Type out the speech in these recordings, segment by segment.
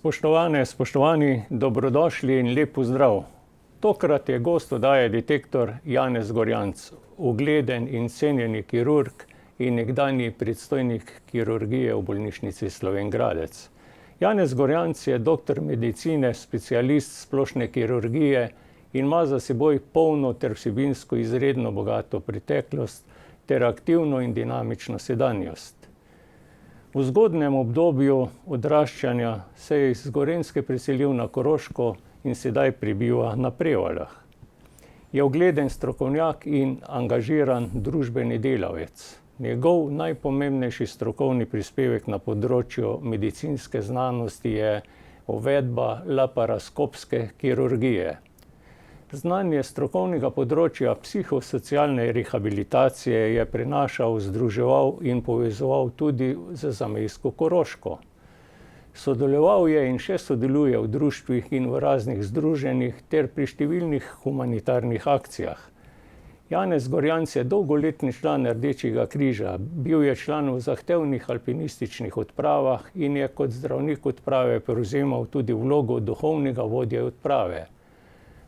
Spoštovani, dobrodošli in lep pozdrav. Tokrat je gost oddaje Detektor Janez Gorjanc, ugleden in cenjeni kirurg in nekdanji predstojnik kirurgije v bolnišnici Slovenj Gradec. Janez Gorjanc je doktor medicine, specialist splošne kirurgije in ima za seboj polno ter vsebinsko izredno bogato preteklost ter aktivno in dinamično sedanjost. V zgodnjem obdobju odraščanja se je iz Gorenjske preselil na Koroško in sedaj prebiva na Prevaljah. Je ugleden strokovnjak in angažiran družbeni delavec. Njegov najpomembnejši strokovni prispevek na področju medicinske znanosti je uvedba laparoskopske kirurgije. Znanje strokovnega področja psihosocialne rehabilitacije je prenašal, združeval in povezoval tudi z zamejsko Koroško. Sodeloval je in še sodeluje v društvih in v raznih združenjih ter pri številnih humanitarnih akcijah. Janez Gorjanc je dolgoletni član Rdečega križa, bil je član v zahtevnih alpinističnih odpravah in je kot zdravnik odprave prevzemal tudi vlogo duhovnega vodje odprave.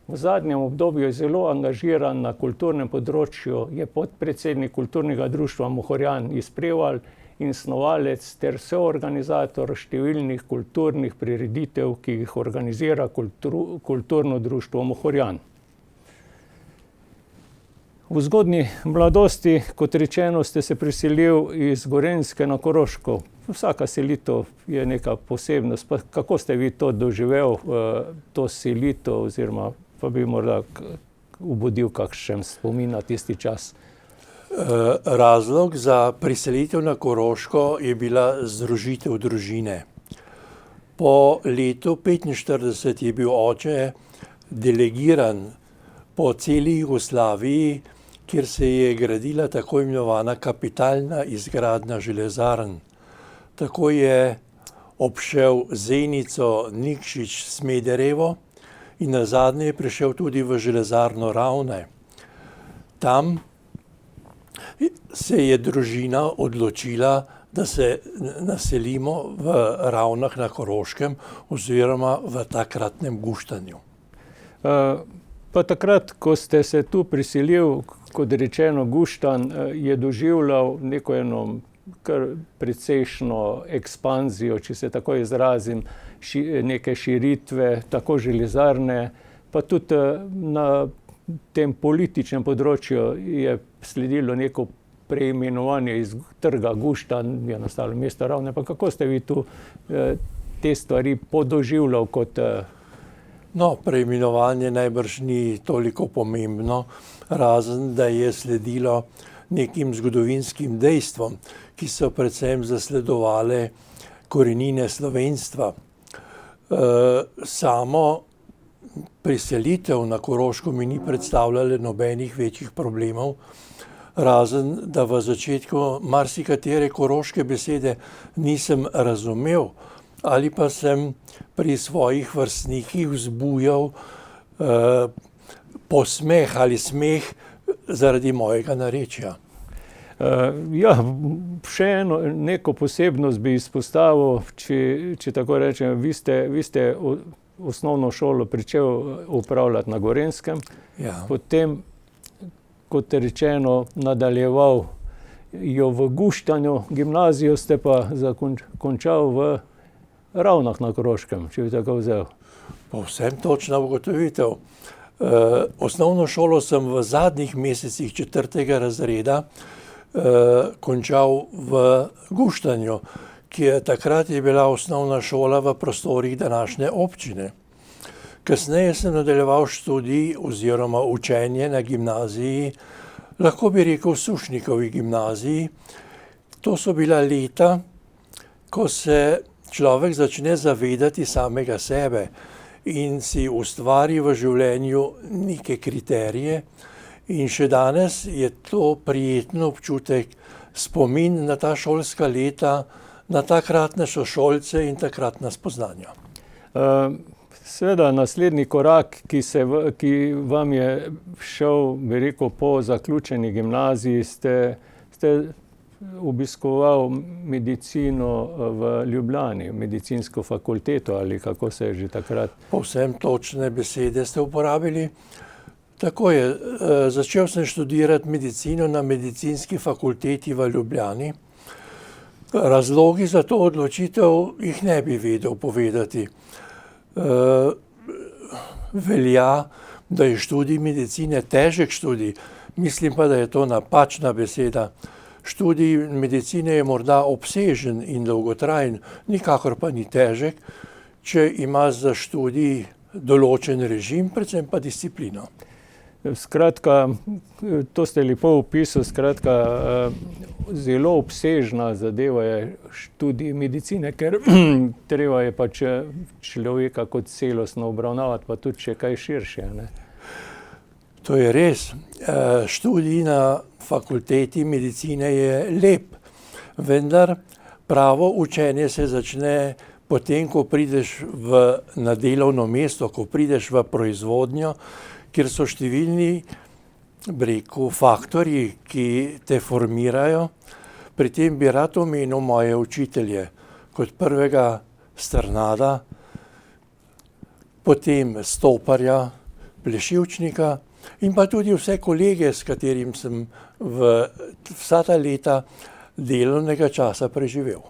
V zadnjem obdobju je zelo angažiran na kulturnem področju, je podpredsednik kulturnega društva Mohorjan iz Prevalj in snovalec ter soorganizator številnih kulturnih prireditev, ki jih organizira kulturno društvo Mohorjan. V zgodnji mladosti, kot rečeno, ste se preselil iz Gorenjske na Koroško. Vsaka selitev je neka posebnost. Pa kako ste vi to doživel, to selitev, oziroma pa bi morda obudil kakšen spomin na tisti čas? Razlog za priselitev na Koroško je bila združitev družine. Po letu 1945 je bil oče delegiran po celi Jugoslaviji, kjer se je gradila tako imenovana kapitalna izgradnja železarn. Tako je obšel Zenico, Nikšić, Smederevo in nazadnje je prišel tudi v železarno Ravne. Tam se je družina odločila, da se naselimo v Ravnah na Koroškem oziroma v takratnem Guštanju. Pa takrat, ko ste se tu priselil, kot rečeno, Guštan je doživljal neko kar precejšno ekspanzijo, če se tako izrazim, neke širitve, tako železarne, pa tudi na tem političnem področju je sledilo neko preimenovanje iz trga Guštan, je nastalo mesto Ravne. Pa kako ste vi tu te stvari podoživljal kot... Preimenovanje najbrž ni toliko pomembno, razen da je sledilo nekim zgodovinskim dejstvom, ki so predvsem zasledovale korenine slovenstva. Samo priselitev na Koroško mi ni predstavljala nobenih večjih problemov, razen da v začetku marsikatere koroške besede nisem razumel ali pa sem pri svojih vrstnikih vzbujal posmeh ali smeh zaradi mojega narečja. Še neko posebnost bi izpostavil, če tako rečem. Vi ste osnovno šolo pričel upravljati na Gorenjskem, potem, kot rečeno, nadaljeval jo v Guštanju, gimnazijo ste pa končal v Ravnah na Koroškem, če bi tako vzel. Povsem točna ugotovitev. Osnovno šolo sem v zadnjih mesecih 4. razreda končal v Guštanju, takrat je bila osnovna šola v prostorih današnje občine. Kasneje sem nadaljeval študij oziroma učenje na gimnaziji, lahko bi rekel Sušnikovi gimnaziji. To so bila leta, ko se človek začne zavedati samega sebe in si ustvari v življenju neke kriterije. In še danes je to prijeten občutek, spomin na ta šolska leta, na takratne sošolce in takratna spoznanja. Seveda, naslednji korak, ki vam je šel, bi rekel, po zaključeni gimnaziji, ste obiskoval medicino v Ljubljani, medicinsko fakulteto ali kako se je že takrat. Povsem točne besede ste uporabili. Tako je, začel sem študirati medicino na medicinski fakulteti v Ljubljani. Razlogi za to odločitev jih ne bi vedel povedati. Velja, da je študij medicine težek študij, mislim pa, da je to napačna beseda. Študij medicine je morda obsežen in dolgotrajen, nikakor pa ni težek, če ima za študij določen režim, predvsem pa disciplino. Skratka, to ste lepo opisali, skratka, zelo obsežna zadeva je študij medicine, ker treba je pač človeka kot celostno obravnavati, pa tudi še kaj širše, ne. To je res. Študij na fakulteti medicine je lep, vendar pravo učenje se začne potem, ko prideš na delovno mesto, ko prideš v proizvodnjo, kjer so številni, bi rekel, faktorji, ki te formirajo. Pri tem bi rad omenil moje učitelje, kot prvega Strnada, potem Stoparja, Plešivčnika in pa tudi vse kolege, s katerim sem vsa ta leta delovnega časa preživel.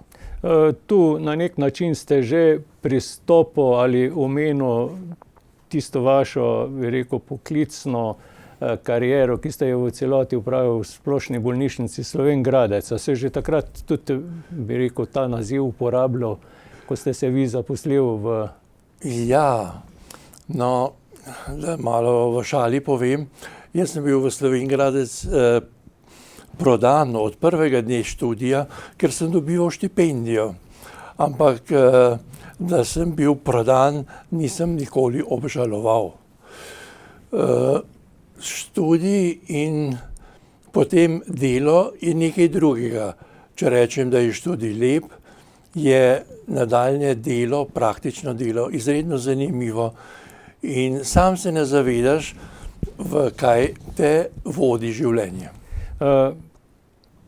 Tu na nek način ste že pristopili ali omenil tisto vašo, bi rekel, poklicno kariero, ki ste jo v celoti opravili v Splošni bolnišnici Slovenj Gradec. A se že takrat tudi, bi rekel, ta naziv uporabljal, ko ste se vi zaposlili v... Ja, no, da malo v šali povem, jaz sem bil v Slovenj Gradec prodan od prvega dne študija, ker sem dobival štipendijo. Ampak da sem bil prodan, nisem nikoli obžaloval. Študij in potem delo je nekaj drugega. Če rečem, da je študij lep, je nadaljnje delo, praktično delo, izredno zanimivo in sam se ne zavedaš, v kaj te vodi življenje.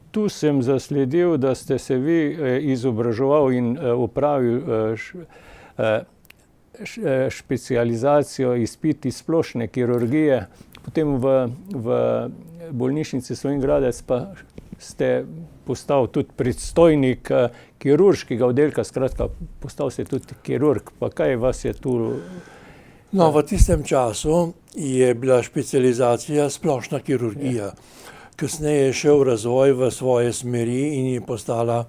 Tu sem zasledil, da ste se vi izobraževal in opravil specializacijo, izpit iz splošne kirurgije, potem v bolnišnici Slovenj Gradec pa ste postal tudi predstojnik kirurškega oddelka, skratka, postal ste tudi kirurg. Pa kaj vas je tu... No, v tistem času je bila specializacija splošna kirurgija. Kasneje je šel razvoj v svoje smeri in je postala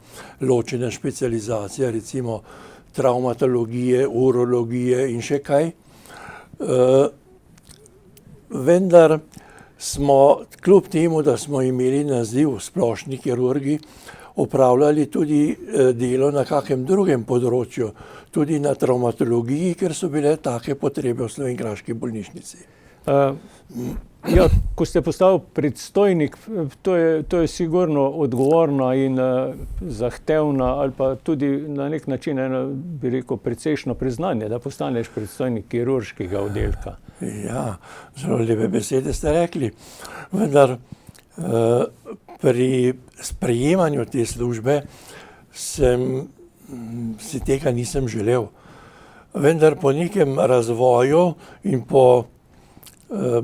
ločena specializacija, recimo travmatologije, urologije in še kaj. Vendar smo, kljub temu, da smo imeli naziv splošni kirurgi, opravljali tudi delo na kakem drugem področju, tudi na travmatologiji, ker so bile take potrebe v slovenjgraški bolnišnici. Ja, ko ste postal predstojnik, to je sigurno odgovorna in zahtevna ali pa tudi na nek način eno, bi rekel, precejšno priznanje, da postaneš predstojnik kirurškega oddelka. Ja, zelo lepe besede ste rekli, vendar pri sprejemanju te službe si tega nisem želel. Vendar po nekem razvoju in po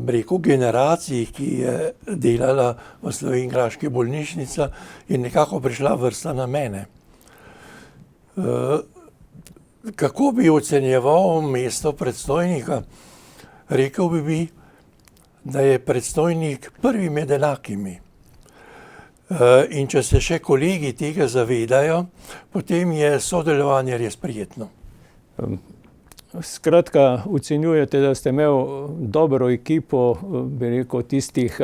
rekel, generaciji, ki je delala v slovenjgraški bolnišnici, je nekako prišla vrsta na mene. Kako bi ocenjeval mesto predstojnika? Rekel bi, da je predstojnik prvi med enakimi. In če se še kolegi tega zavedajo, potem je sodelovanje res prijetno. Skratka, ocenjujete, da ste imel dobro ekipo, bi rekel, tistih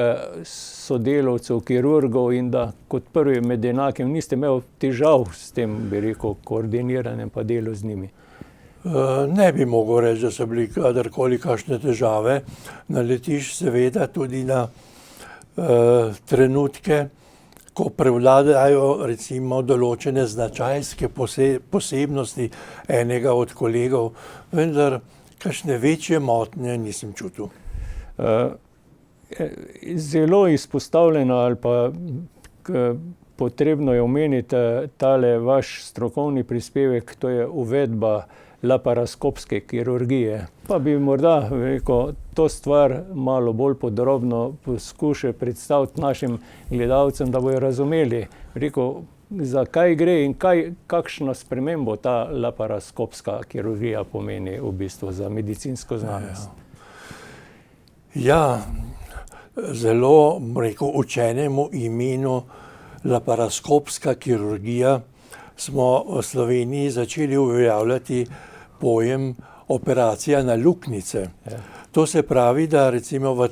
sodelavcev, kirurgov in da kot prvi med enakim niste imel težav s tem, bi rekel, koordiniranjem pa delu z njimi. Ne bi mogel reči, da so bili kadarkoli kakšne težave. Naletiš seveda tudi na trenutke, ko prevladajo recimo določene značajske posebnosti enega od kolegov, vendar kakšne večje motnje nisem čutil. Zelo izpostavljena ali pa potrebno je omeniti tale vaš strokovni prispevek, to je uvedba laparoskopske kirurgije. Pa bi morda rekel, to stvar malo bolj podrobno poskušal predstaviti našim gledalcem, da bojo razumeli, rekel, za kaj gre in kakšno spremembo ta laparoskopska kirurgija pomeni v bistvu za medicinsko znanost. Ja, zelo, rekel, učenemu imenu laparoskopska kirurgija smo v Sloveniji začeli uveljavljati pojem operacija na luknjice. To se pravi, da recimo v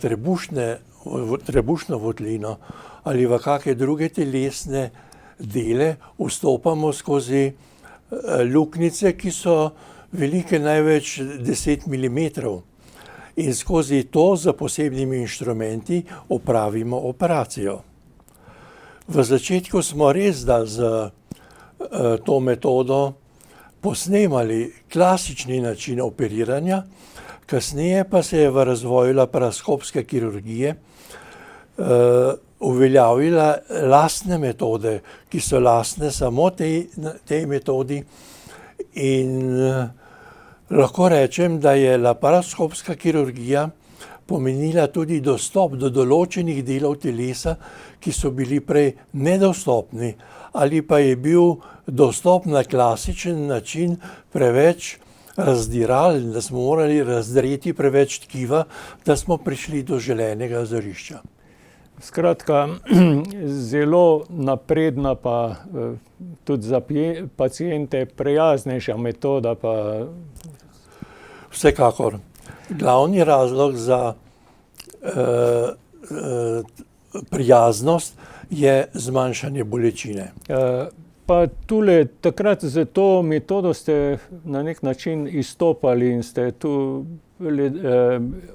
trebušno votlino ali v kakšne druge telesne dele vstopamo skozi luknjice, ki so velike največ 10 mm. In skozi to z posebnimi inštrumenti opravimo operacijo. V začetku smo res da z to metodo posnemali klasični način operiranja, kasneje pa se je v razvoju laparoskopske kirurgije uveljavila lastne metode, ki so lastne samo tej metodi, in lahko rečem, da je laparoskopska kirurgija pomenila tudi dostop do določenih delov telesa, ki so bili prej nedostopni, ali pa je bil dostop na klasičen način preveč razdiralen, da smo morali razdreti preveč tkiva, da smo prišli do želenega zorišča. Skratka, zelo napredna pa tudi za paciente prijaznejša metoda pa... Vsekakor. Glavni razlog za prijaznost je zmanjšanje bolečine. Pa tule, takrat za to metodo ste na nek način izstopali in ste tu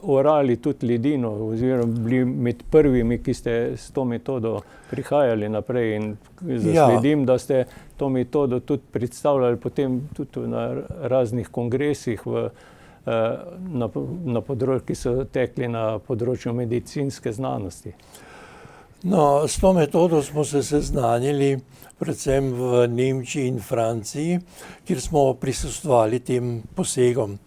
orali tudi ledino, oziroma bili med prvimi, ki ste s to metodo prihajali naprej, in zasledim, da ste to metodo tudi predstavljali potem tudi na raznih kongresih ki so tekli na področju medicinske znanosti. No, s to metodo smo se seznanili predvsem v Nemčiji in Franciji, kjer smo prisostvovali tem posegom.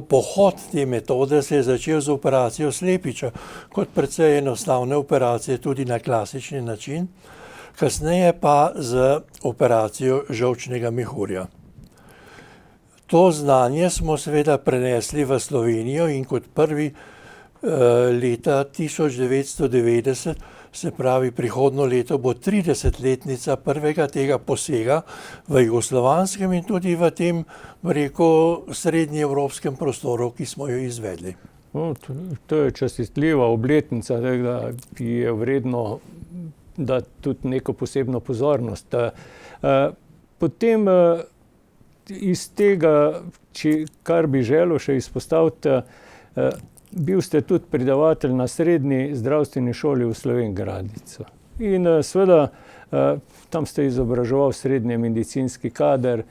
Pohod te metode se je začel z operacijo slepiča, kot precej enostavne operacije tudi na klasični način, kasneje pa z operacijo žolčnega mehurja. To znanje smo seveda prenesli v Slovenijo in kot prvi leta 1990, se pravi prihodnjo leto, bo 30-letnica prvega tega posega v jugoslovanskem in tudi v tem, srednjeevropskem prostoru, ki smo jo izvedli. To je častitljiva obletnica, da je vredno dati tudi neko posebno pozornost. Potem iz tega, kar bi želel še izpostaviti, bil ste tudi predavatelj na srednji zdravstveni šoli v Slovenj Gradcu. In seveda tam ste izobraževal srednji medicinski kader,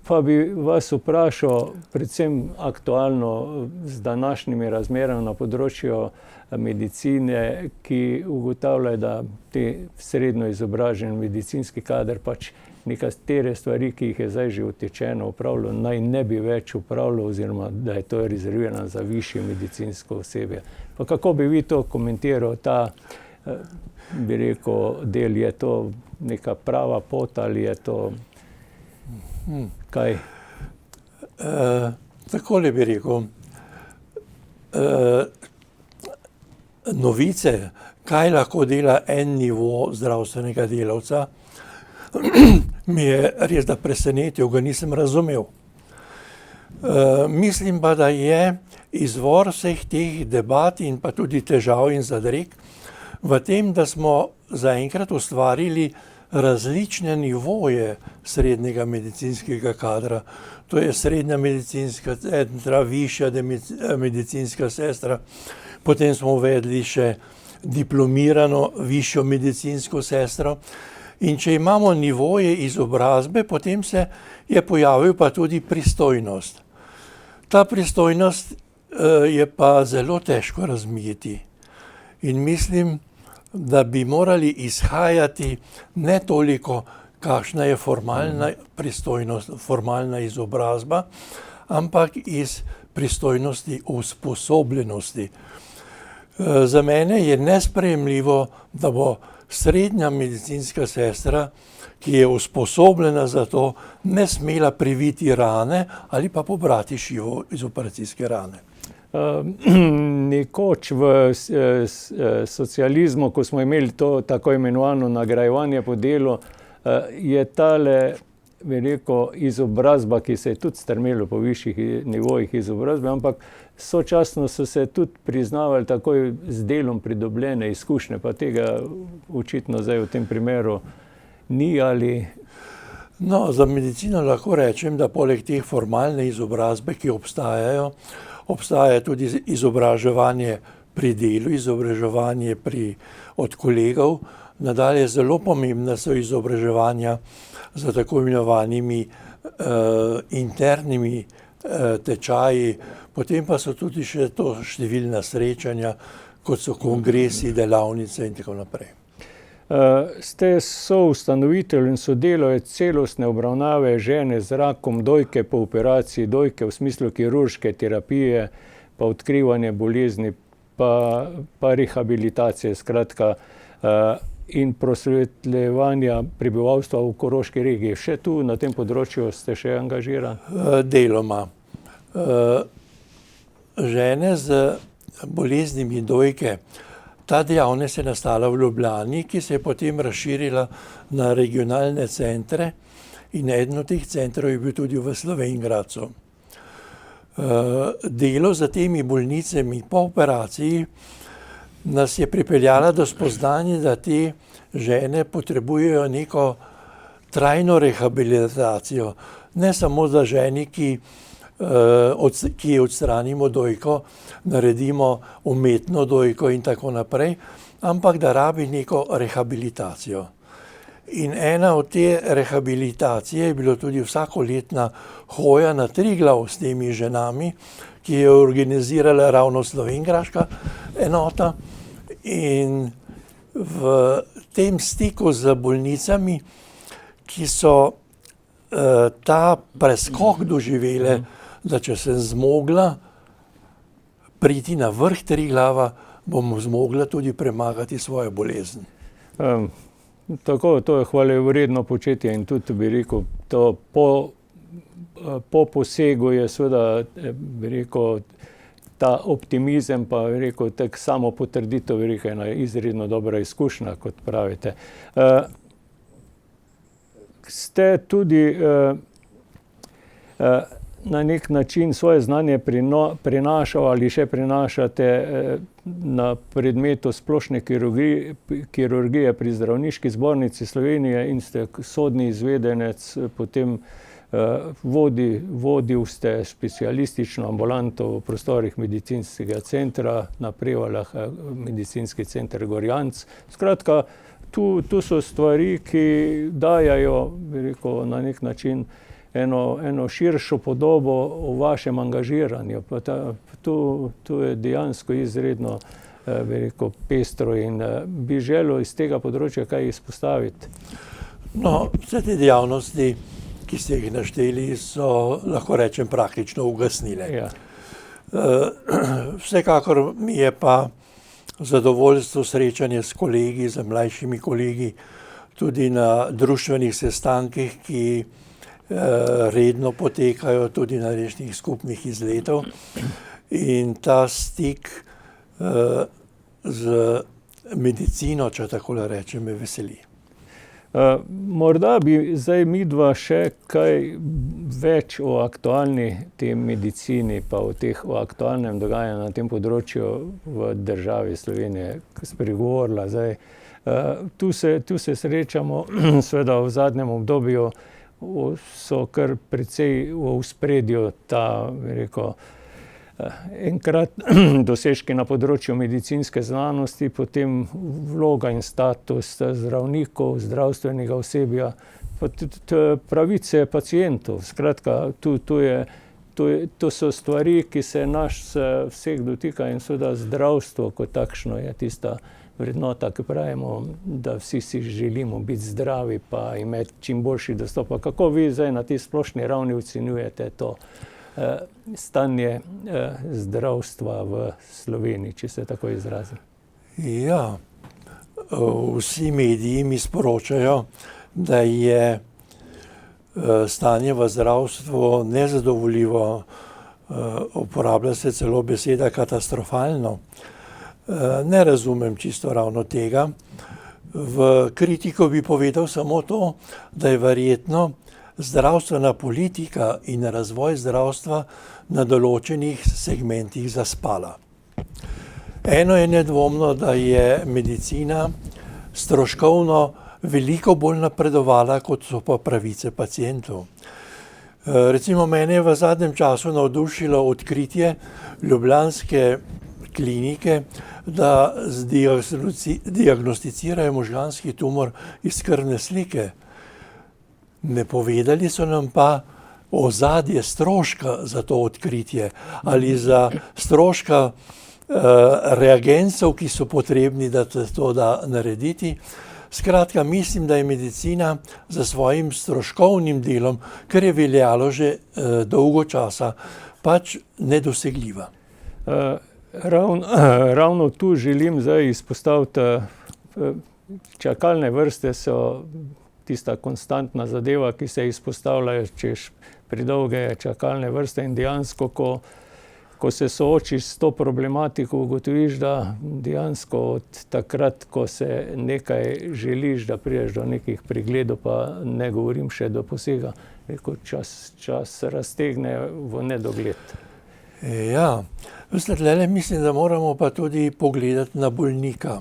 pa bi vas vprašal, predvsem aktualno z današnjimi razmerami na področju medicine, ki ugotavljajo, da te srednjo izobražen medicinski kader pač nekatere stvari, ki jih je zdaj že utečeno opravljal, naj ne bi več opravljal, oziroma da je to rezervirano za višje medicinsko osebje. Pa kako bi vi to komentiral, ta, bi rekel, del, je to neka prava pot ali je to kaj? Takole bi rekel, novice, kaj lahko dela en nivo zdravstvenega delavca, mi je res da presenetil, ga nisem razumel. Mislim pa, da je izvor vseh teh debat in pa tudi težav in zadreg v tem, da smo zaenkrat ustvarili različne nivoje srednjega medicinskega kadra. To je srednja medicinska sestra, višja medicinska sestra, potem smo uvedli še diplomirano višjo medicinsko sestro. In če imamo nivoje izobrazbe, potem se je pojavil pa tudi pristojnost. Ta pristojnost je pa zelo težko razmeti. In mislim, da bi morali izhajati ne toliko, kakšna je formalna pristojnost, formalna izobrazba, ampak iz pristojnosti usposobljenosti. Za mene je nesprejemljivo, da bo srednja medicinska sestra, ki je usposobljena za to, ne smela priviti rane ali pa pobrati šivo iz operacijske rane. Nekoč v socializmu, ko smo imeli to tako imenovano nagrajevanje po delu, je tale, bi rekel, izobrazba, ki se je tudi strmelo po višjih nivojih izobrazbe, ampak sočasno so se tudi priznavali takoj z delom pridobljene izkušnje, pa tega očitno zdaj v tem primeru ni ali... No, za medicino lahko rečem, da poleg teh formalne izobrazbe, ki obstajajo, obstaja tudi izobraževanje pri delu, izobraževanje od kolegov. Nadalje zelo pomembna so izobraževanja za tako imenovanimi internimi tečaji, potem pa so tudi še to številna srečanja, kot so kongresi, delavnice in tako naprej. Ste soustanovitelj in sodelavec celostne obravnave žene z rakom dojke po operaciji dojke v smislu kirurške terapije, pa odkrivanje bolezni, pa rehabilitacije, skratka, in prosvetljevanja prebivalstva v Koroški regiji. Še tu na tem področju ste še angažirani? Deloma. Žene z boleznimi dojke, ta dejavnost je nastala v Ljubljani, ki se je potem razširila na regionalne centre in eden od teh centrov je bil tudi v Slovenj Gradcu. Delo za temi bolnicami po operaciji nas je pripeljala do spoznanja, da te žene potrebujejo neko trajno rehabilitacijo. Ne samo za ženi, ki odstranimo dojko, naredimo umetno dojko in tako naprej, ampak da rabi neko rehabilitacijo. In ena od te rehabilitacije je bilo tudi vsakoletna hoja na Triglav s temi ženami, ki je organizirala ravno slovenjgraška enota. In v tem stiku z bolnicami, ki so ta preskok doživele, da če sem zmogla priti na vrh Triglava, bom zmogla tudi premagati svojo bolezen. Tako, to je hvalevredno početje in tudi, bi rekel, to po posegu je seveda, bi rekel, ta optimizem, pa bi rekel, tak samo potrditev, bi rekel, ena izredno dobra izkušnja, kot pravite. Ste tudi na nek način svoje znanje prenašali ali še prenašate na predmetu splošne kirurgije pri Zdravniški zbornici Slovenije in ste sodni izvedenec, potem vodil ste specialistično ambulanto v prostorih medicinskega centra na Prevaljah, medicinski center Gorjanc. Skratka, tu so stvari, ki dajajo, bi rekel, na nek način eno širšo podobo o vašem angažiranju. Tu je dejansko izredno, bi rekel, pestro in bi želel iz tega področja kaj izpostaviti. No, vse te dejavnosti, ki ste jih našteli, so, lahko rečem, praktično ugasnile. Ja. Vsekakor mi je pa zadovoljstvo srečanje s kolegi, z mlajšimi kolegi, tudi na društvenih sestankih, ki redno potekajo, tudi na različnih skupnih izletov. In ta stik z medicino, če takole rečem, me veseli. Morda bi zdaj midva še kaj več o aktualni tem medicini, pa o aktualnem dogajanju na tem področju v državi Slovenije spregovorila. Zdaj, tu se srečamo, seveda v zadnjem obdobju so kar precej v ospredju ta, bi rekel, enkrat dosežki na področju medicinske znanosti, potem vloga in status zdravnikov, zdravstvenega osebja, pa tudi pravice pacientov. Skratka, tu je to so stvari, ki se nas vseh dotika in seveda zdravstvo kot takšno je tista vrednota, ki pravimo, da vsi si želimo biti zdravi pa imeti čim boljši dostop. Kako vi zdaj na tej splošni ravni ocenjujete to stanje zdravstva v Sloveniji, če se tako izrazim? Ja, vsi mediji mi sporočajo, da je stanje v zdravstvu nezadovoljivo, uporablja se celo beseda katastrofalno. Ne razumem čisto ravno tega. V kritiko bi povedal samo to, da je verjetno zdravstvena politika in razvoj zdravstva na določenih segmentih zaspala. Eno je nedvomno, da je medicina stroškovno veliko bolj napredovala, kot so pa pravice pacientov. Recimo mene je v zadnjem času navdušilo odkritje ljubljanske klinike, da diagnosticirajo možganski tumor iz krvne slike. Ne povedali so nam pa ozadje stroška za to odkritje ali za stroška reagencev, ki so potrebni, da to da narediti. Skratka, mislim, da je medicina za svojim stroškovnim delom, kar je veljalo že dolgo časa, pač nedosegljiva. Ravno tu želim zdaj izpostaviti, čakalne vrste so tista konstantna zadeva, ki se izpostavljajo, češ predolge čakalne vrste in dejansko, ko se soočiš s to problematiko, ugotoviš, da dejansko od takrat, ko se nekaj želiš, da prideš do nekih pregledov, pa ne govorim še do posega, čas raztegne v nedogled. Ja, vsledlele mislim, da moramo pa tudi pogledati na bolnika.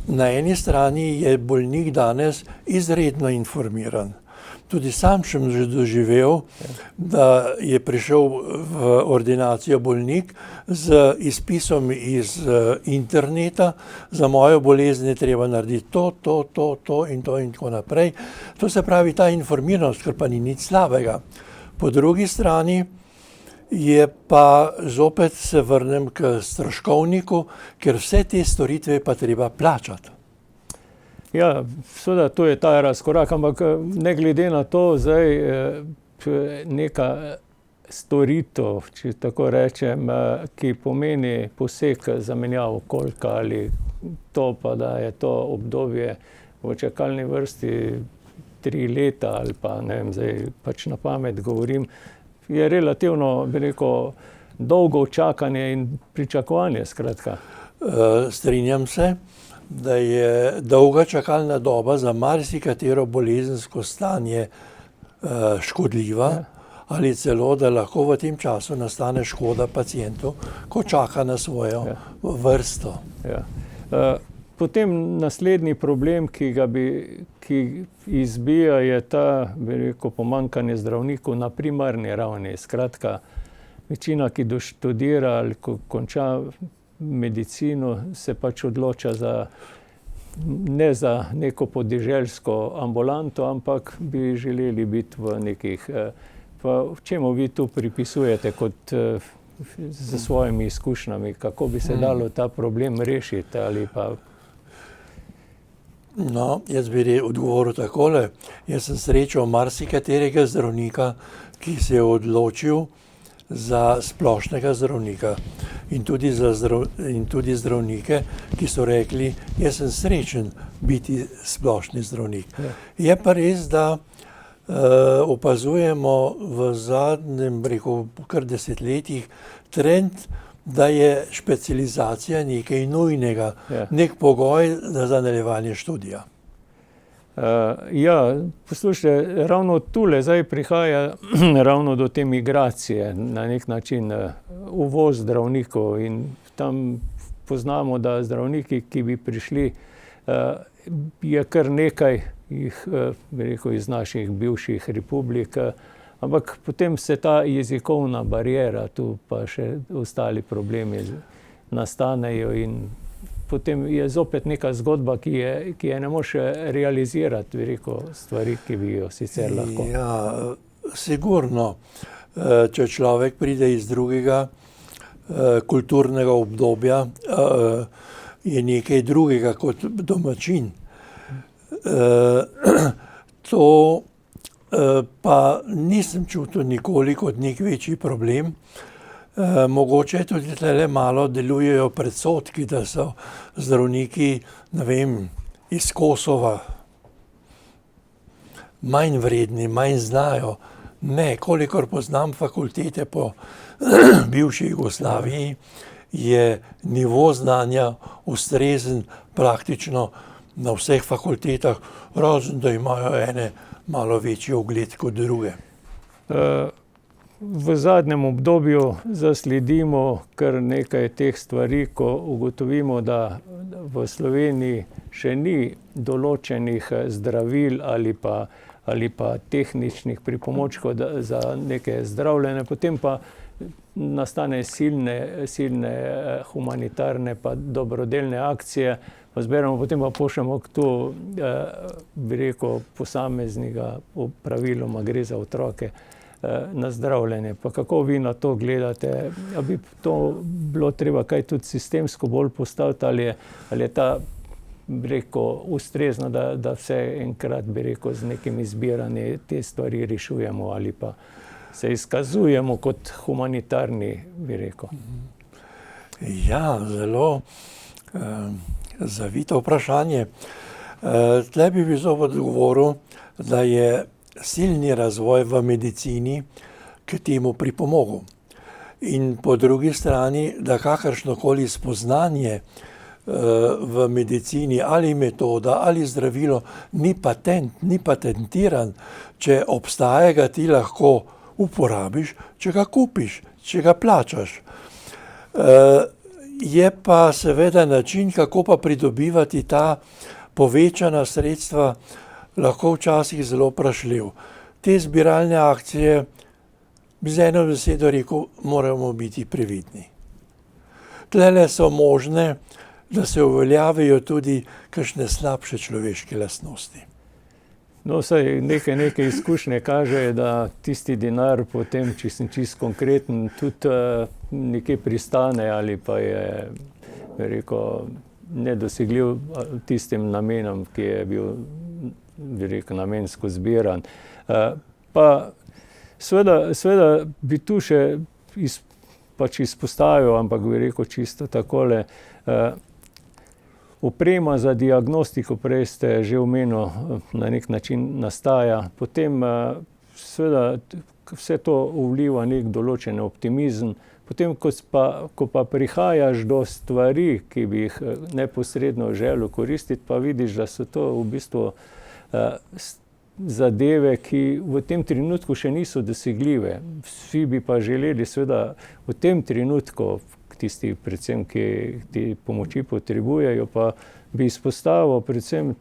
Na eni strani je bolnik danes izredno informiran. Tudi sam sem že doživel, da je prišel v ordinacijo bolnik z izpisom iz interneta, za mojo bolezen je treba narediti to in tako naprej. To se pravi ta informiranost, kar pa ni nič slabega. Po drugi strani je pa zopet se vrnem k stroškovniku, ker vse te storitve pa treba plačati. Ja, seveda to je ta razkorak, ampak ne glede na to, zdaj neka storitev, če tako rečem, ki pomeni poseg zamenjavo kolka ali to pa, da je to obdobje v čakalni vrsti 3 leta ali pa ne vem, zdaj pač na pamet govorim, je relativno, bi rekel, dolgo čakanje in pričakovanje, skratka. Strinjam se, da je dolga čakalna doba za marsikatero bolezensko stanje škodljiva, ali celo, da lahko v tem času nastane škoda pacientu, ko čaka na svojo vrsto. Ja. Potem naslednji problem, ki izbija, je ta, bi rekel, pomanjkanje zdravnikov na primarni ravni. Skratka, večina, ki doštudira ali konča medicino, se pač odloča ne za neko podeželsko ambulanto, ampak bi želeli biti v nekih, čemu vi tu pripisujete kot z svojimi izkušnjami, kako bi se dalo ta problem rešiti ali pa... No, jaz bi odgovoril takole. Jaz sem srečal marsikaterega zdravnika, ki se je odločil za splošnega zdravnika. In tudi zdravnike, ki so rekli, jaz sem srečen biti splošni zdravnik. Je pa res, da opazujemo v zadnjem, kar desetletjih trend, da je specializacija nekaj nujnega, nek pogoj za nadaljevanje študija. Ja, poslušajte, ravno tule zdaj prihaja ravno do te migracije, na nek način uvoz zdravnikov in tam poznamo, da zdravniki, ki bi prišli, je kar nekaj jih, bi rekel, iz naših bivših republik, ampak potem se ta jezikovna bariera, tu pa še ostali problemi nastanejo in potem je zopet neka zgodba, ki je ne moreš realizirati, bi rekel, stvari, ki bi jo sicer lahko. Ja, sigurno. če človek pride iz drugega kulturnega obdobja, je nekaj drugega kot domačin. To pa nisem čutil nikoli kot nek večji problem. Mogoče tudi tule malo delujejo predsodki, da so zdravniki, ne vem, iz Kosova manj vredni, manj znajo. Ne, kolikor poznam fakultete po bivši Jugoslaviji, je nivo znanja ustrezen praktično na vseh fakultetah, razen da imajo ene malo večji ugled kot druge. V zadnjem obdobju zasledimo kar nekaj teh stvari, ko ugotovimo, da v Sloveniji še ni določenih zdravil ali pa tehničnih pripomočkov za neke zdravljenje, potem pa nastane silne humanitarne pa dobrodelne akcije, pa zberemo, potem pa pošljemo k tu, bi rekel, posameznika, praviloma gre za otroke, na zdravljenje. Pa kako vi na to gledate? A bi to bilo treba kaj tudi sistemsko bolj postaviti, ali je ta, bi rekel, ustrezno, da vse enkrat, bi rekel, z nekim izbiranjem te stvari rešujemo ali pa se izkazujemo kot humanitarni, bi rekel? Ja, zelo zavito vprašanje. Tle bi zopet odgovoril, da je silni razvoj v medicini k temu pripomogel. In po drugi strani, da kakršnokoli spoznanje v medicini ali metoda ali zdravilo ni patent, ni patentiran, če obstaja, ga ti lahko uporabiš, če ga kupiš, če ga plačaš. Je pa seveda način, kako pa pridobivati ta povečana sredstva, lahko včasih zelo vprašljiv. Te zbiralne akcije, bi z eno besedo rekel, moramo biti previdni. Tlele so možne, da se uveljavijo tudi kakšne slabše človeške lastnosti. No, vsaj neke izkušnje kažejo, da tisti denar potem, če sem čisto konkreten, tudi nekje pristane ali pa je, bi rekel, nedosegljiv tistim namenom, ki je bil, bi rekel, namensko zbiran. Pa seveda bi tu še izpostavil, ampak bi rekel čisto takole, oprema za diagnostiko, prej ste že omenil, na nek način nastaja, potem seveda vse to vliva nek določen optimizem, potem ko pa prihajaš do stvari, ki bi jih neposredno želel koristiti, pa vidiš, da so to v bistvu zadeve, ki v tem trenutku še niso dosegljive. Vsi bi pa želeli seveda v tem trenutku, tisti predvsem, ki te pomoči potrebujejo, pa bi izpostavil predvsem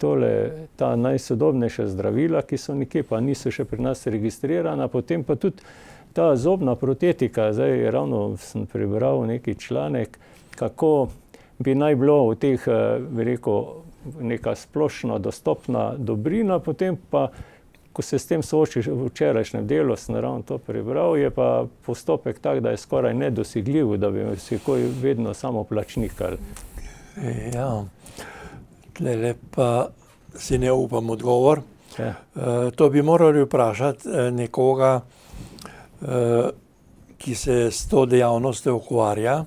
ta najsodobnejša zdravila, ki so nekje, pa niso še pri nas registrirana, potem pa tudi ta zobna protetika. Zdaj ravno sem prebral neki članek, kako bi naj bilo v teh, bi rekel, neka splošno dostopna dobrina, potem pa, ko se s tem soočiš, v včerajšnjem delu sem ravno to prebral, je pa postopek tak, da je skoraj nedosegljiv, da bi si vedno samo plačnikali. Ja, tlele pa si ne upam odgovor. Ja. To bi morali vprašati nekoga, ki se s to dejavnostjo ukvarja.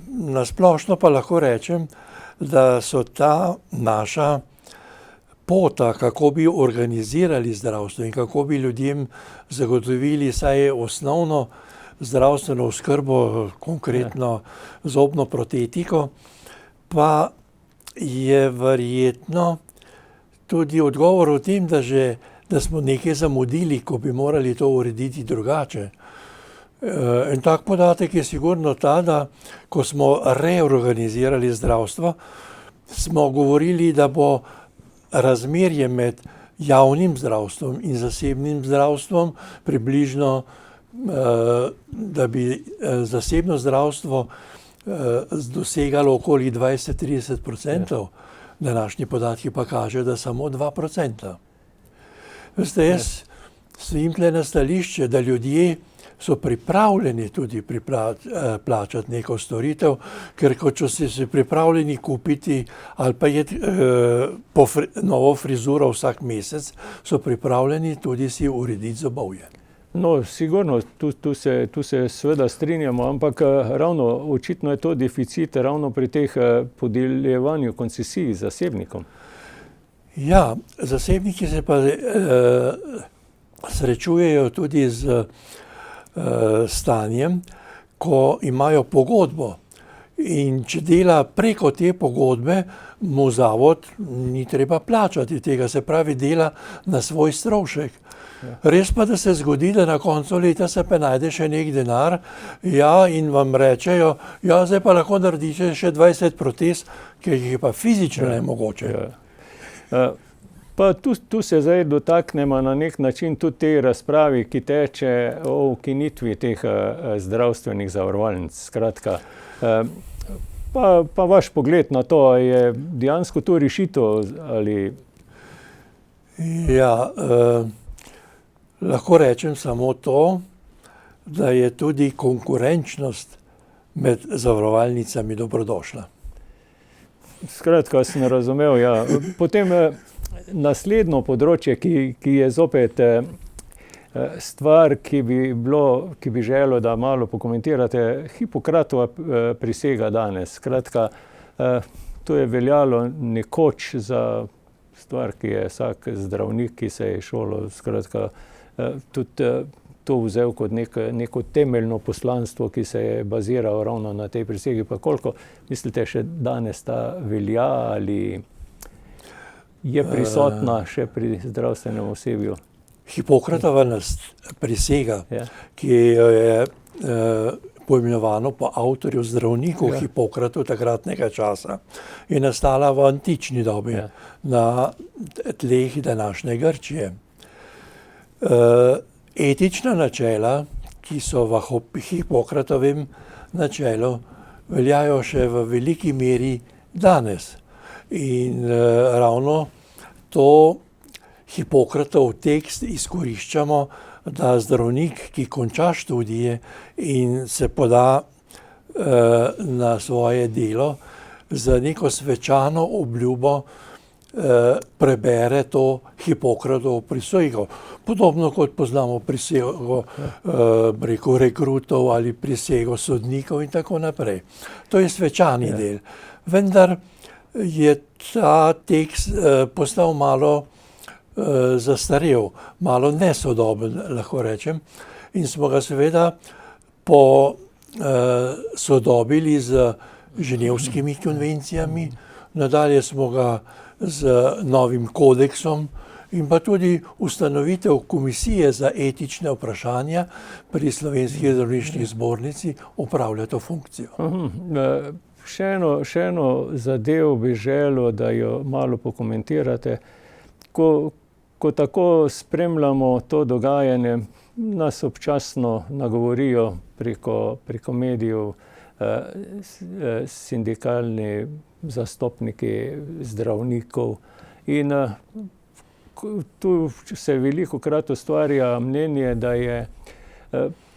Na splošno pa lahko rečem, da so ta naša pota, kako bi organizirali zdravstvo in kako bi ljudem zagotovili vsaj osnovno zdravstveno oskrbo, konkretno zobno protetiko, pa je verjetno tudi odgovor v tem, da smo nekaj zamudili, ko bi morali to urediti drugače. En tak podatek je sigurno ta, da ko smo reorganizirali zdravstvo, smo govorili, da bo razmerje med javnim zdravstvom in zasebnim zdravstvom približno, da bi zasebno zdravstvo dosegalo okoli 20-30%. Današnji podatki pa kažejo, da samo 2%. Veste, jaz stojim tle na stališče, da ljudje so pripravljeni tudi plačati neko storitev, ker kot če si pripravljeni kupiti ali pa jeti novo frizuro vsak mesec, so pripravljeni tudi si urediti zobovje. No, sigurno, tu se seveda strinjamo, ampak ravno očitno je to deficit ravno pri teh podeljevanju koncesij zasebnikom. Ja, zasebniki se pa srečujejo tudi z stanjem, ko imajo pogodbo in če dela preko te pogodbe, mu zavod ni treba plačati tega, se pravi dela na svoj strošek. Res pa, da se zgodi, da na koncu leta se pa najde še nek denar, ja, in vam rečejo, ja, zdaj pa lahko naredite še 20 protez, ker jih je pa fizično nemogoče. Pa tu se zdaj dotaknemo na nek način tudi te razpravi, ki teče o ukinitvi teh zdravstvenih zavarovalnic. Skratka, pa vaš pogled na to, je dejansko to rešitev ali... Ja, lahko rečem samo to, da je tudi konkurenčnost med zavarovalnicami dobrodošla. Skratka, sem razumel, ja. Potem naslednjo področje, ki je zopet stvar, ki bi želel, da malo pokomentirate, Hipokratova prisega danes. Skratka, to je veljalo nekoč za stvar, ki je vsak zdravnik, ki se je šolal, skratka, tudi to vzel kot neko temeljno poslanstvo, ki se je baziralo ravno na tej prisegi. Pa koliko, mislite, še danes ta velja ali je prisotna še pri zdravstvenem osebju? Hipokratova prisega, ki jo je poimenovano po avtorju zdravniku Hipokratu takratnega časa, je nastala v antični dobi na tleh današnje Grčije. Etična načela, ki so v Hipokratovem načelu, veljajo še v veliki meri danes. In ravno to Hipokratov tekst izkoriščamo, da zdravnik, ki konča študije in se poda na svoje delo, za neko svečano obljubo prebere to Hipokratovo prisego. Podobno kot poznamo prisego rekrutov ali prisego sodnikov in tako naprej. To je svečani del. Vendar je ta tekst postal malo zastarel, malo nesodoben, lahko rečem, in smo ga seveda posodobili z ženevskimi konvencijami, nadalje smo ga z novim kodeksom in pa tudi ustanovitev komisije za etične vprašanja pri Slovenski zdravniški zbornici opravlja to funkcijo. Še eno zadevo bi želel, da jo malo pokomentirate. Ko tako spremljamo to dogajanje, nas občasno nagovorijo preko medijev sindikalni zastopniki zdravnikov in tu se velikokrat ustvarja mnenje, da je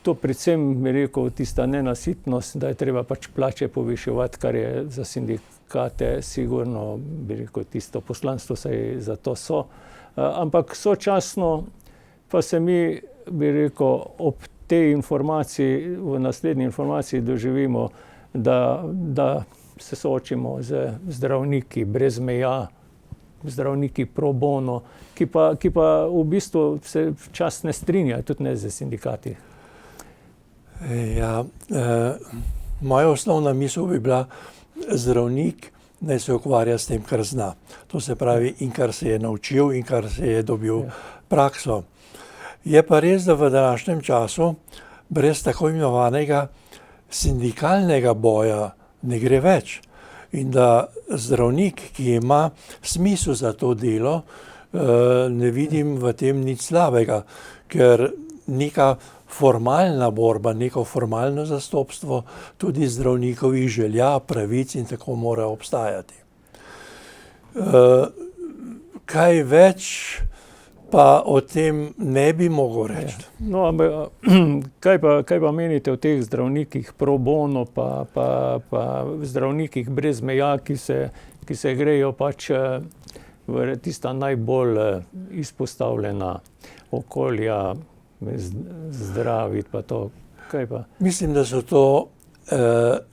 to predvsem, bi rekel, tista nenasitnost, da je treba pač plače poviševati, kar je za sindikate sigurno, bi rekel, tisto poslanstvo, saj za to so. Ampak sočasno pa se mi, bi rekel, ob tej informaciji, v naslednji informaciji doživimo, da se soočimo z zdravniki brez meja, zdravniki pro bono, ki pa v bistvu se včasih ne strinjajo, tudi ne z sindikati. Ja, moja osnovna misel bi bila, zdravnik naj se ukvarja s tem, kar zna. To se pravi, in kar se je naučil in kar se je dobil prakso. Je pa res, da v današnjem času brez tako imenovanega sindikalnega boja ne gre več. In da zdravnik, ki ima smisel za to delo, ne vidim v tem nič slabega, ker neka formalna borba, neko formalno zastopstvo tudi zdravnikovih želja, pravic in tako mora obstajati. Kaj več pa o tem ne bi mogel reči. No, ampak kaj pa menite o teh zdravnikih pro bono, pa zdravnikih brez meja, ki se grejo pač v tista najbolj izpostavljena okolja, zdraviti pa to, kaj pa? Mislim, da so to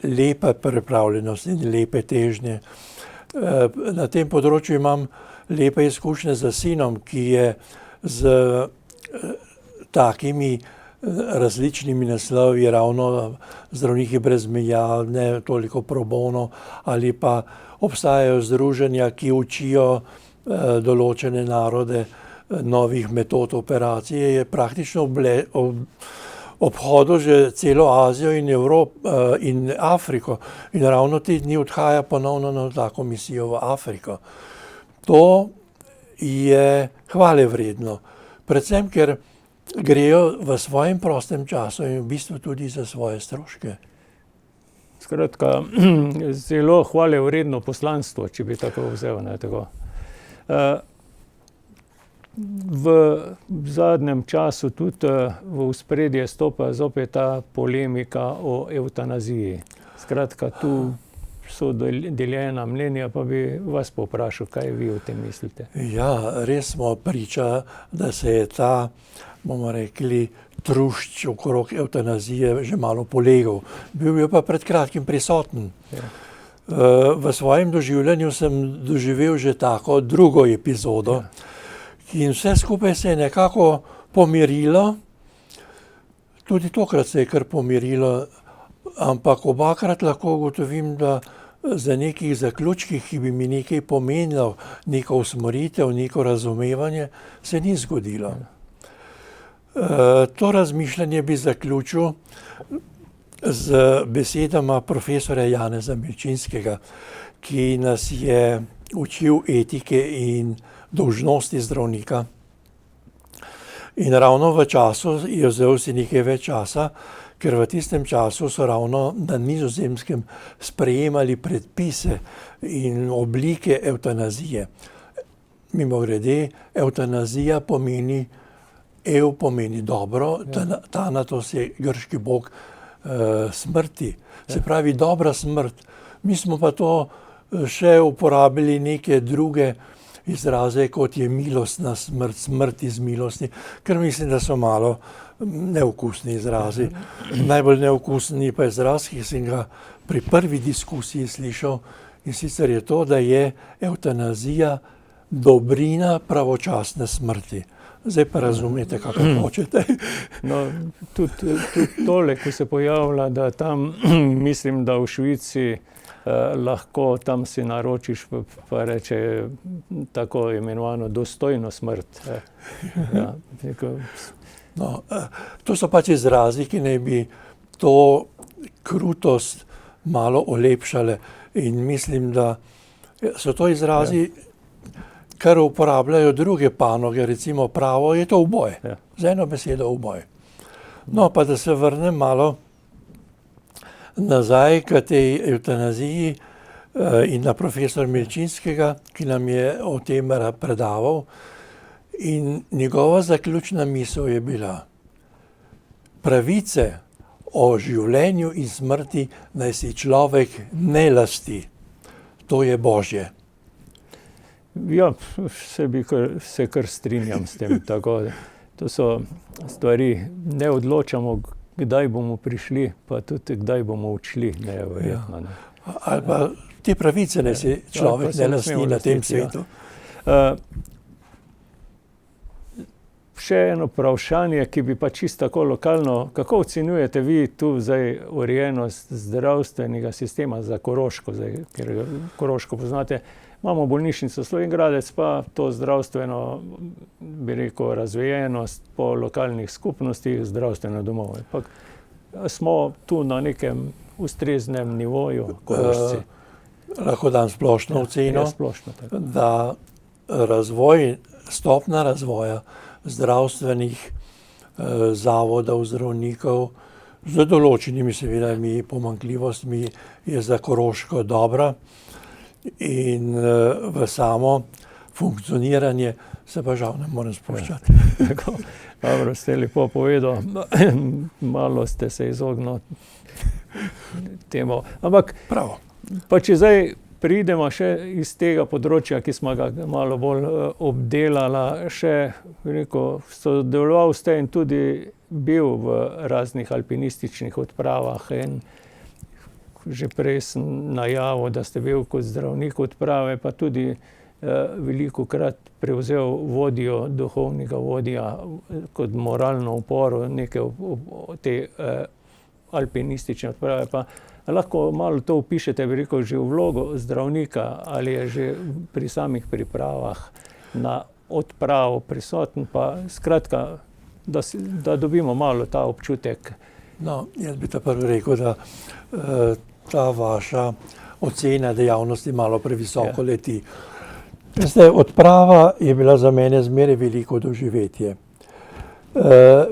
lepa pripravljenost in lepe težnje. Na tem področju imam lepe izkušnje z sinom, ki je z takimi različnimi naslovi, ravno zdravniki brez meja, ne toliko pro bono, ali pa obstajajo združenja, ki učijo določene narode novih metod operacije, je praktično obhodil že celo Azijo in in Afriko. In ravno te dni odhaja ponovno na tako misijo v Afriko. To je hvale vredno. Predvsem, ker grejo v svojem prostem času in v bistvu tudi za svoje stroške. Skratka, zelo hvale vredno poslanstvo, če bi tako vzel, ne, tako. V zadnjem času tudi v ospredje stopa zopet ta polemika o evtanaziji. Skratka, tu so deljena mnenja, pa bi vas povprašal, kaj vi o tem mislite. Ja, res smo priča, da se je ta, bomo rekli, trušč okrog evtanazije že malo polegal. Bil je pa pred kratkim prisoten. Ja. V svojem doživljanju sem doživel že tako drugo epizodo. Ja. In vse skupaj se je nekako pomirilo, tudi tokrat se je kar pomirilo, ampak obakrat lahko ugotovim, da za nekih zaključkih, ki bi mi nekaj pomenilo, neko usmeritev, neko razumevanje, se ni zgodilo. To razmišljanje bi zaključil z besedama profesorja Janeza Milčinskega, ki nas je učil etike in dolžnosti zdravnika. In ravno v času je vzel si nekaj več časa, ker v tistem času so ravno na Nizozemskem sprejemali predpise in oblike evtanazije. Mimogrede, evtanazija pomeni, pomeni dobro, Thanatos je grški bog smrti, se pravi dobra smrt. Mi smo pa to še uporabili neke druge izraze, kot je milostna smrt, smrt iz milosti, ker mislim, da so malo neokusni izrazi. Najbolj neokusni pa je izraz, ki sem ga pri prvi diskusiji slišal, in sicer je to, da je evtanazija dobrina pravočasne smrti. Zdaj pa razumete, kako hočete. No, tudi tole, ko se pojavlja, da tam, mislim, da v Švici lahko tam si naročiš, pa reče tako imenovano dostojno smrt. Ja, no, to so pač izrazi, ki naj bi to krutost malo olepšale. In mislim, da so to izrazi, kar uporabljajo druge panoge, recimo pravo, je to uboj. Ja. Z eno besedo uboj. No, pa da se vrnem malo nazaj k tej evtanaziji in na profesor Milčinskega, ki nam je o tem predaval. In njegova zaključna misel je bila: pravice o življenju in smrti naj si človek ne lasti. To je Božje. Ja, se kar strinjam s tem. Tako, to so stvari, ne odločamo, kdaj bomo prišli, pa tudi kdaj bomo odšli. Neverjetno, ne. Ali pa te pravice ne si človek ne lasti na tem svetu. Še eno vprašanje, ki bi pa čisto tako lokalno, kako ocenjujete vi tu zdaj urejenost zdravstvenega sistema za Koroško, zdaj, ker Koroško poznate, imamo bolnišnico Slovenj Gradec, pa to zdravstveno, bi rekel, razvejenost po lokalnih skupnostih, zdravstveno domov. Smo tu na nekem ustreznem nivoju, Korošci? Lahko dam splošno oceno, splošno, da stopnja razvoja zdravstvenih zavodov, zdravnikov, z določenimi seveda pomanjkljivostmi, je za Koroško dobra. In v samo funkcioniranje, se pa žal ne morem spuščati. Tako, dobro, ste lepo povedal, malo ste se izognili temu. Ampak, Prav. pa če zdaj pridemo še iz tega področja, ki smo ga malo bolj obdelala, še rekel, sodeloval ste in tudi bil v raznih alpinističnih odpravah in že prej sem najavil, da ste bil kot zdravnik odprave, pa tudi velikokrat prevzel vodjo, duhovnega vodja kot moralno oporo neke te alpinistične odprave. Pa lahko malo to opišete, bi rekel, že v vlogo zdravnika ali je že pri samih pripravah na odpravo prisoten, pa skratka, da dobimo malo ta občutek. No, jaz bi ta prvi rekel, da ta vaša ocena dejavnosti malo previsoko leti. Veste, odprava je bila za mene zmeraj veliko doživetje.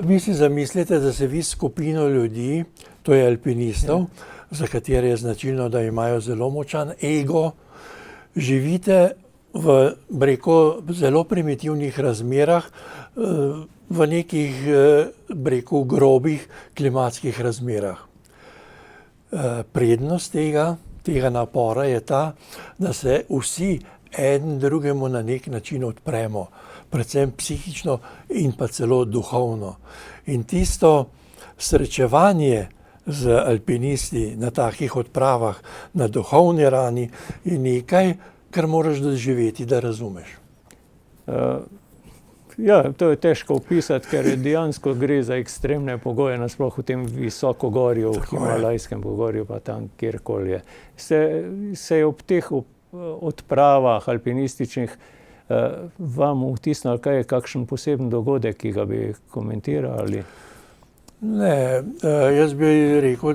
Vi si zamislite, da se vi skupino ljudi, to je alpinistov, za katere je značilno, da imajo zelo močan ego, živite v, rekel, zelo primitivnih razmerah, v nekih, rekel, grobih klimatskih razmerah. Prednost tega napora je ta, da se vsi eden drugemu na nek način odpremo, predvsem psihično in pa celo duhovno. In tisto srečevanje z alpinisti na takih odpravah, na duhovni rani, je nekaj, kar moraš doživeti, da razumeš. Ja, to je težko opisati, ker dejansko gre za ekstremne pogoje, nasploh v tem visokogorju, v Himalajskem pogorju, pa tam kjerkoli je. Se je ob teh odpravah alpinističnih vam vtisnil kaj, kakšen poseben dogodek, ki ga bi komentirali? Ne, jaz bi rekel,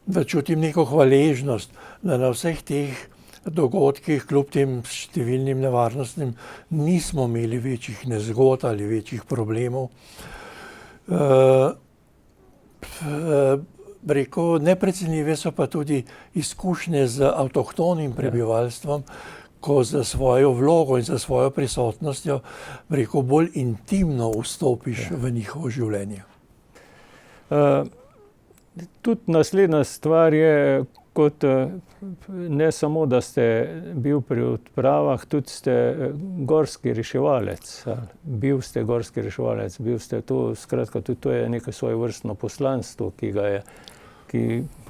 da čutim neko hvaležnost, da na vseh teh dogodkih, kljub tem številnim nevarnostim, nismo imeli večjih nezgod ali večjih problemov. Rekel, neprecenljive so pa tudi izkušnje z avtohtonim prebivalstvom, ko za svojo vlogo in za svojo prisotnostjo, rekel, bolj intimno vstopiš v njihovo življenje. Tudi naslednja stvar je, kot ne samo, da ste bil pri odpravah, tudi ste gorski reševalec. Bil ste gorski reševalec, bil ste tu, skratka, tudi to je neko svojevrstno poslanstvo, ki ga je.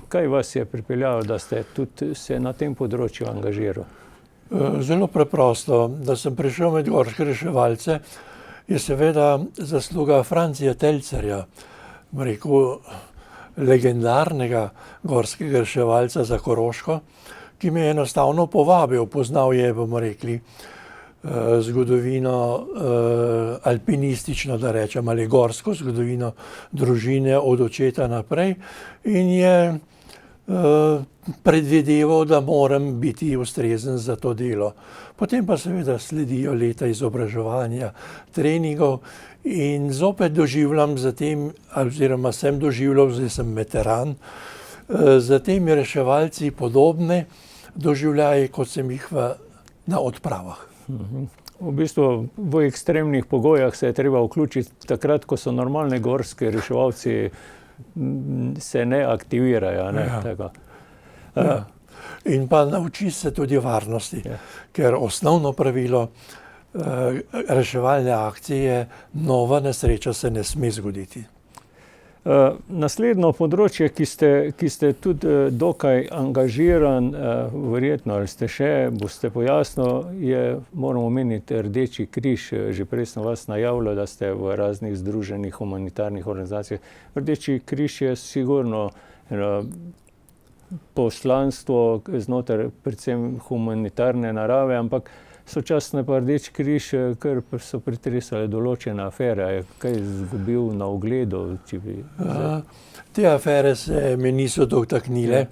Kaj vas je pripeljalo, da ste tudi se na tem področju angažiral? Zelo preprosto. Da sem prišel med gorske reševalce, je seveda zasluga Francija Telcerja, rekel, legendarnega gorskega reševalca za Koroško, ki me je enostavno povabil, poznal je, bomo rekli, zgodovino alpinistično, da rečem, ali gorsko zgodovino družine od očeta naprej in je predvideval, da moram biti ustrezen za to delo. Potem pa seveda sledijo leta izobraževanja, treningov in zopet doživljam zatem, oziroma sem doživljal, zdaj sem veteran, za temi reševalci podobne doživljaje, kot sem jih na odpravah. V bistvu v ekstremnih pogojah se je treba vključiti takrat, ko so normalne gorske reševalci se ne aktivirajo. Ne? Ja. In pa nauči se tudi varnosti, ker osnovno pravilo reševalne akcije, nova nesreča se ne sme zgoditi. Naslednjo področje, ki ste tudi dokaj angažiran, verjetno, ali ste še, boste pojasnili, moramo omeniti Rdeči križ. Že prej sem vas najavljal, da ste v raznih združenih humanitarnih organizacijah. Rdeči križ je sigurno poslanstvo znotraj predvsem humanitarne narave, ampak sočasno pa Rdeči križ, ker so pretresale določene afere. Je kaj izgubil na ugledu? Te afere se me niso dotaknile,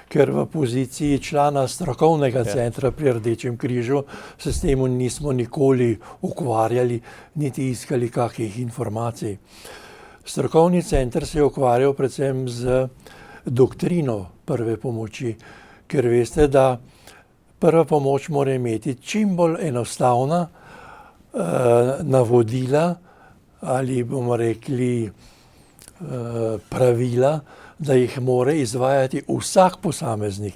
ker v poziciji člana strokovnega centra pri Rdečem križu se s tem nismo nikoli ukvarjali, niti iskali kakih informacij. Strokovni center se je ukvarjal predvsem z doktrino prve pomoči, ker veste, da prva pomoč mora imeti čim bolj enostavna navodila ali bomo rekli pravila, da jih mora izvajati vsak posameznik.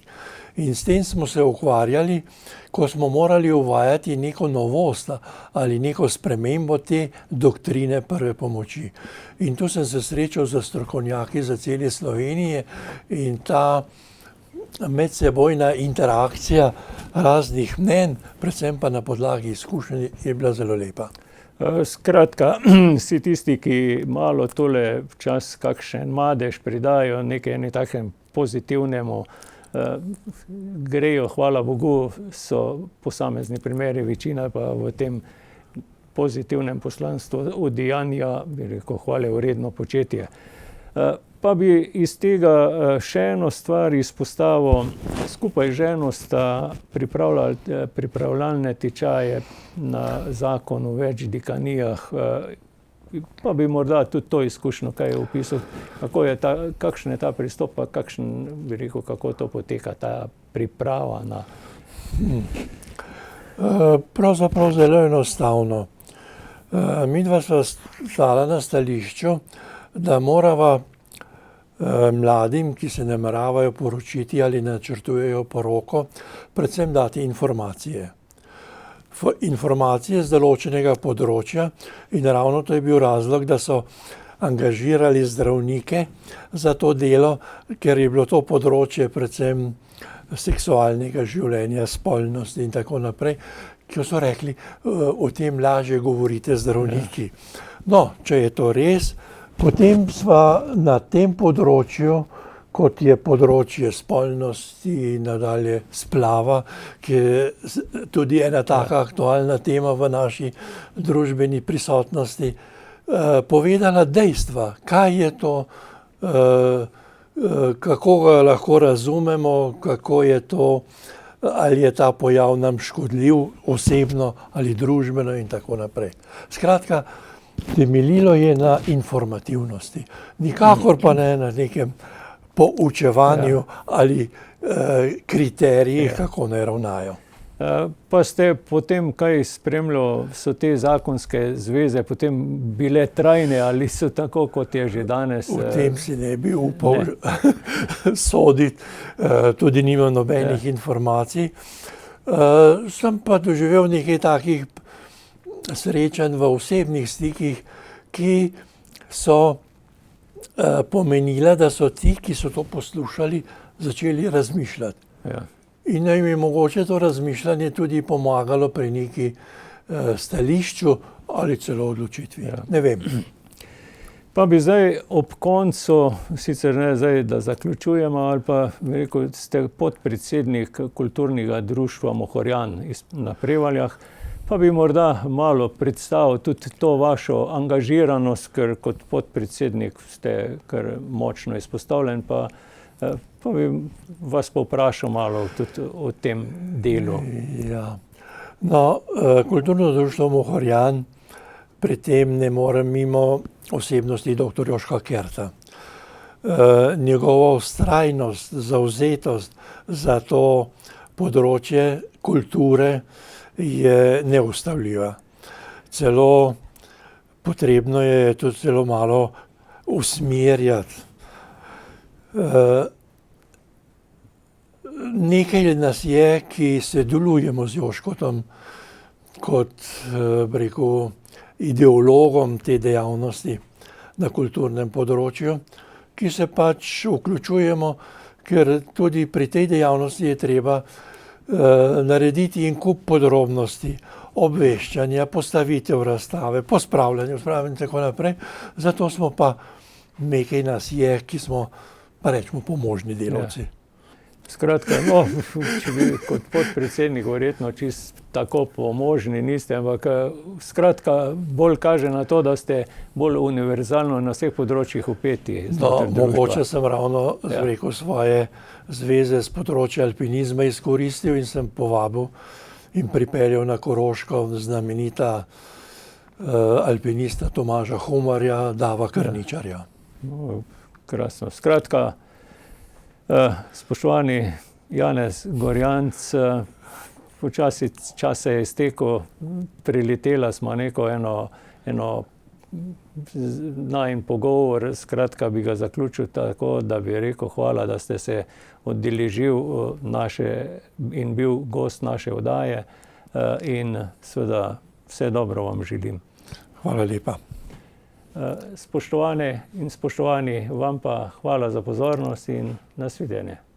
In s tem smo se ukvarjali, ko smo morali uvajati neko novost ali neko spremembo te doktrine prve pomoči. In tu sem se srečal z strokovnjaki za cele Slovenije in ta medsebojna interakcija raznih mnenj, predvsem pa na podlagi izkušenj, je bila zelo lepa. Skratka, vsi tisti, ki malo tole včasih kakšen madež pridajo nekaj takem pozitivnemu, grejo, hvala Bogu, so posamezni primeri, večina pa v tem pozitivnem poslanstvu udejanja, bi rekel, hvale vredno početje. Pa bi iz tega še eno stvar izpostavil. Skupaj z ženo sta pripravljalne tečaje na zakon o več dekanijah, pa bi morda tudi to izkušnjo kaj opisal, kakšen je ta pristop, pa kakšen, bi rekel, kako to poteka, ta priprava na... Pravzaprav zelo enostavno. Midva sva stala na stališču, da morava mladim, ki se nameravajo poročiti ali načrtujejo poroko, predvsem dati informacije. Informacije z določenega področja in ravno to je bil razlog, da so angažirali zdravnike za to delo, ker je bilo to področje predvsem seksualnega življenja, spolnosti in tako naprej, ki so rekli, o tem lažje govorite zdravniki. No, če je to res, potem sva na tem področju, kot je področje spolnosti, nadalje splava, ki je tudi ena taka aktualna tema v naši družbeni prisotnosti, povedala dejstva, kaj je to, kako ga lahko razumemo, kako je to, ali je ta pojav nam škodljiv osebno ali družbeno in tako naprej. Skratka, temeljilo je na informativnosti, nikakor pa ne na nekem poučevanju ali kriterijih, kako naj ravnajo. Pa ste potem kaj spremljali, so te zakonske zveze potem bile trajne ali so tako, kot je že danes? V tem si ne bi upal soditi, tudi nimam nobenih informacij. Sem pa doživel nekaj takih srečanj v osebnih stikih, ki so pomenila, da so ti, ki so to poslušali, začeli razmišljati. Ja. In jim je mogoče to razmišljanje tudi pomagalo pri neki stališču ali celo odločitvi. Ja. Ne vem. Pa bi zdaj ob koncu, sicer ne zdaj, da zaključujemo, ali pa rekel, ste podpredsednik kulturnega društva Mohorjan na Prevaljah, pa bi morda malo predstavil tudi to vašo angažiranost, ker kot podpredsednik ste kar močno izpostavljen, pa bi vas povprašal malo tudi o tem delu. Ja. No, kulturno društvo Mohorjan, pri tem ne morem mimo osebnosti dr. Jožka Kerta. Njegova vztrajnost, zavzetost za to področje kulture je neustavljiva. Celo potrebno je tudi zelo malo usmerjati. Nekaj nas je, ki se delujemo z Jožkotom kot, bi rekel, ideologom te dejavnosti na kulturnem področju, ki se pač vključujemo, ker tudi pri tej dejavnosti je treba narediti en kup podrobnosti, obveščanja, postavitev razstave, pospravljanja in tako naprej. Zato smo pa nekaj nas je, ki smo, pa rečemo, pomožni delavci. Ja. Skratka, no, če bi kot podpredsednik verjetno čisto tako pomožni niste, ampak skratka bolj kaže na to, da ste bolj univerzalno na vseh področjih vpeti. No, mogoče sem ravno rekel svoje zveze z področja alpinizma izkoristil in sem povabil in pripeljal na Koroško znamenita alpinista Tomaža Humarja, Dava Krničarja. No, krasno. Skratka, spoštovani Janez Gorjanc, počasi čas se je iztekel, priletela smo eno najin pogovor, skratka bi ga zaključil tako, da bi rekel hvala, da ste se udeležil in bil gost naše oddaje, in seveda vse dobro vam želim. Hvala lepa. Spoštovane in spoštovani, vam pa hvala za pozornost in nasvidenje.